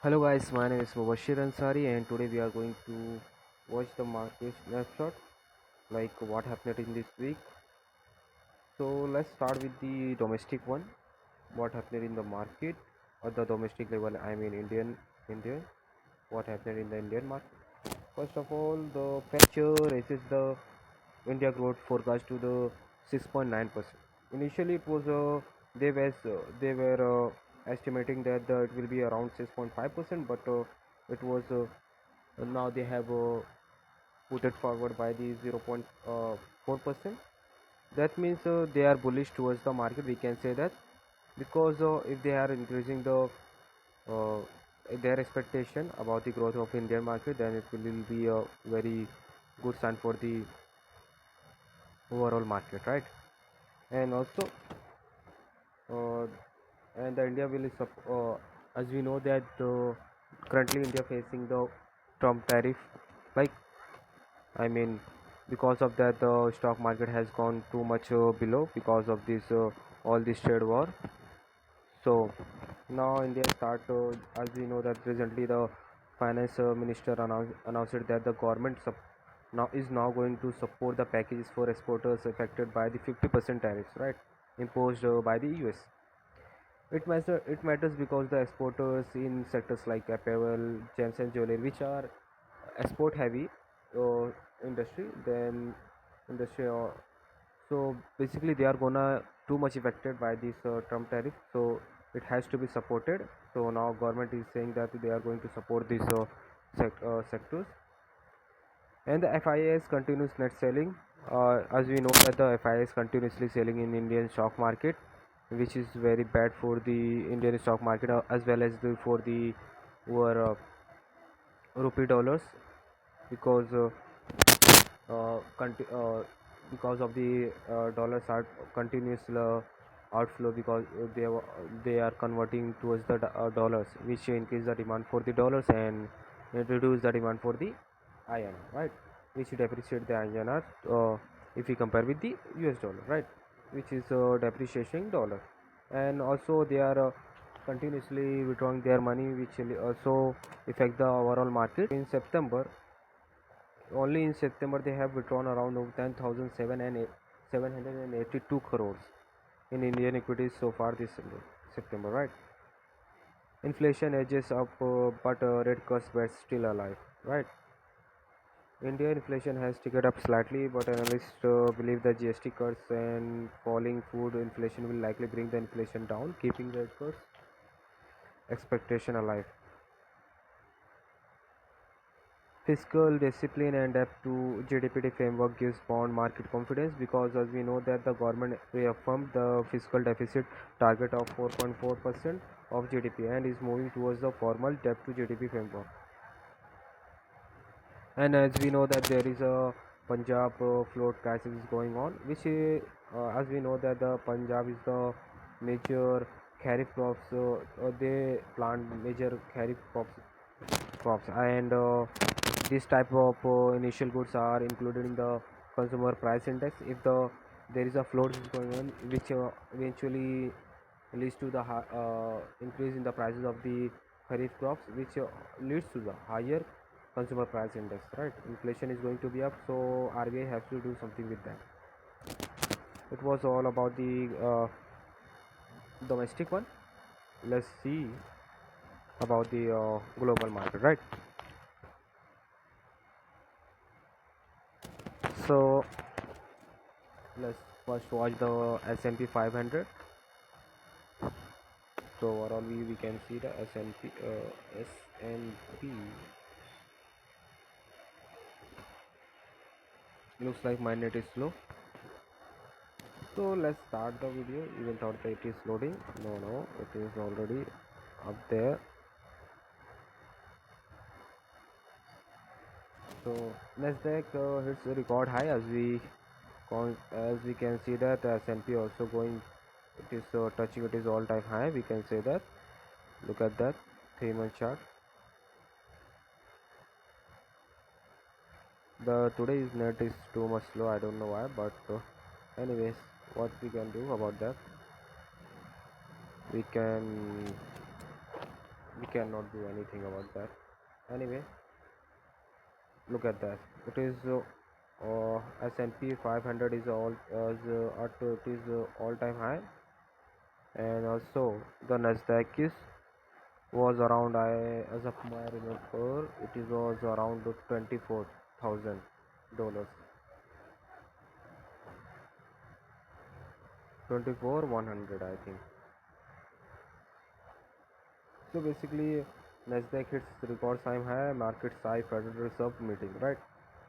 Hello guys, my name is Mubashir Ansari and today we are going to watch the market snapshot like what happened in this week. So let's start with the domestic one. What happened in the market at the domestic level, I mean Indian, what happened in the Indian market. First of all, the Fetcher raises the India growth forecast to the 6.9%. Initially, it was they were estimating that it will be around 6.5%, but it was now they have put it forward by the 0.4%. That means they are bullish towards the market. We can say that because if they are increasing uh, their expectation about the growth of Indian market, then it will be a very good sign for the overall market, right? And also, uh, and the India will as we know that currently India facing the Trump tariff, like I mean, because of that the stock market has gone too much below because of this all this trade war. So now India start as we know that recently the finance minister announced that the government now is now going to support the packages for exporters affected by the 50% tariffs, right, imposed by the US. It matters because the exporters in sectors like apparel, gems and jewelry, which are export heavy uh, industry, then industry. So basically, they are gonna too much affected by this Trump tariff. So it has to be supported. So now government is saying that they are going to support these sectors. And the FIS continues net selling. As we know that the FIS continuously selling in Indian stock market, which is very bad for the Indian stock market as well as for the our rupee dollars because uh, conti- uh, because of the dollars are continuous outflow because they are converting towards the dollars, which increase the demand for the dollars and reduce the demand for the INR, right? Which depreciate the INR if we compare with the US dollar, right? Which is depreciating dollar, and also they are continuously withdrawing their money, which will also affect the overall market. In September, only in September they have withdrawn around 10,782 crores in Indian equities so far this September, right? Inflation edges up, but rate cuts were still alive, right? Indian inflation has ticked up slightly, but analysts believe that GST cuts and falling food inflation will likely bring the inflation down, keeping rate cuts expectation alive. Fiscal discipline and depth to GDP framework gives bond market confidence because as we know that the government reaffirmed the fiscal deficit target of 4.4% of GDP and is moving towards the formal debt to GDP framework. And as we know that there is a Punjab flood crisis is going on, which as we know that the Punjab is the major kharif crops. They plant major kharif crops and this type of initial goods are included in the consumer price index. If there is a flood is going on, which eventually leads to the increase in the prices of the kharif crops, which leads to the higher consumer price index, right? Inflation is going to be up, so RBI has to do something with that. It was all about the domestic one. Let's see about the global market, right? So let's first watch the S&P 500. So overall we can see the S&P looks like my net is slow. So let's start the video. Even thought that it is loading. No, it is already up there. So Nasdaq hits a record high as we can see that the S&P also going. It is touching it is all-time high. We can say that. Look at that 3-month chart. The today's net is too much slow. I don't know why, but anyways, what we can do about that? We can we cannot do anything about that. Anyway, look at that. It is S&P 500 is it is all time high, and also the Nasdaq is was around, I as of my remember, it is was around $24,000, 24,100 I think. So basically, Nasdaq hits record time high, markets high Federal Reserve meeting, right?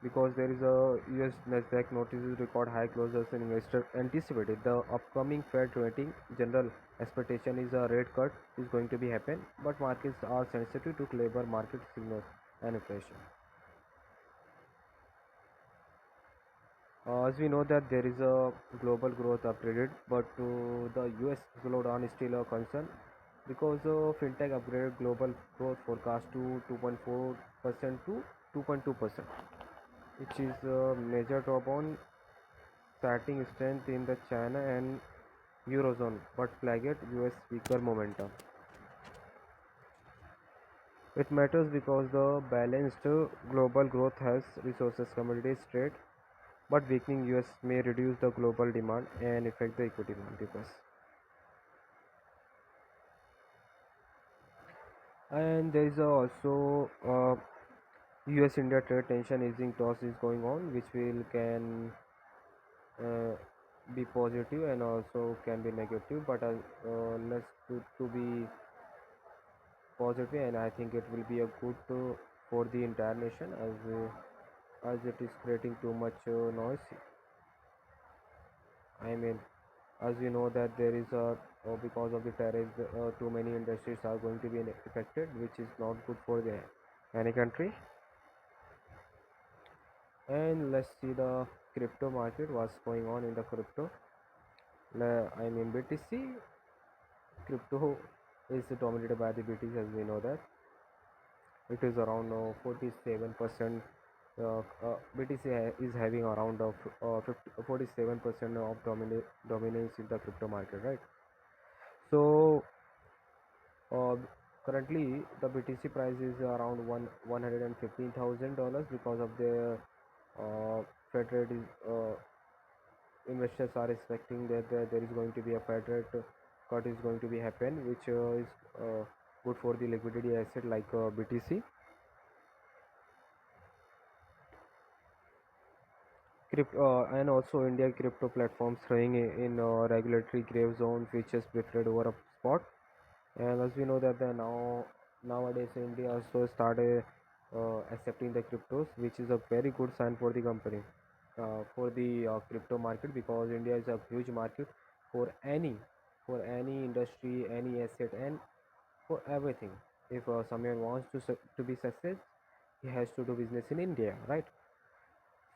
Because there is a US Nasdaq notices record high closures and investor anticipated the upcoming Fed meeting. General expectation is a rate cut is going to be happen, but markets are sensitive to labor market signals and inflation. As we know that there is a global growth upgraded, but the US slowdown is still a concern because fintech upgraded global growth forecast to 2.4% to 2.2%, which is a major drop on starting strength in the China and Eurozone, but flagged US weaker momentum. It matters because the balanced global growth has resources, commodities, trade, but weakening US may reduce the global demand and affect the equity markets. And there is also US India trade tension easing toss is going on, which will can uh, be positive and also can be negative, but let's to be positive, and I think it will be a good for the entire nation as it is creating too much noise. I mean, as we know that there is a because of the tariffs, too many industries are going to be affected, which is not good for the any country. And let's see the crypto market, what's going on in the crypto. I mean, BTC crypto is dominated by the BTC, as we know that it is around 47%. BTC is having around 47% of dominance in the crypto market, right? So uh, currently the BTC price is around $115,000 because of the Fed rate is investors are expecting that there is going to be a Fed rate cut is going to be happen, which is good for the liquidity asset like BTC. And also India crypto platforms throwing in regulatory grave zone features preferred over a spot. And as we know that nowadays India also started accepting the cryptos, which is a very good sign for the company, for the crypto market, because India is a huge market for any industry, any asset, and for everything. If someone wants to be success, he has to do business in India, right?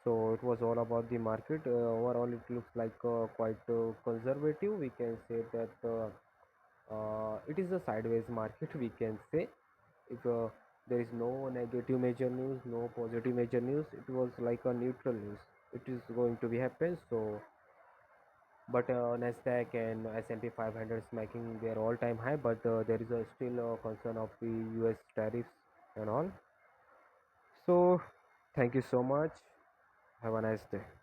So it was all about the market. Overall, it looks like quite conservative. We can say that it is a sideways market. We can say if there is no negative major news, no positive major news, it was like a neutral news. It is going to be happen. So, but Nasdaq and S&P 500 is making their all-time high, but there is a still a concern of the US tariffs and all. So, thank you so much. Have a nice day.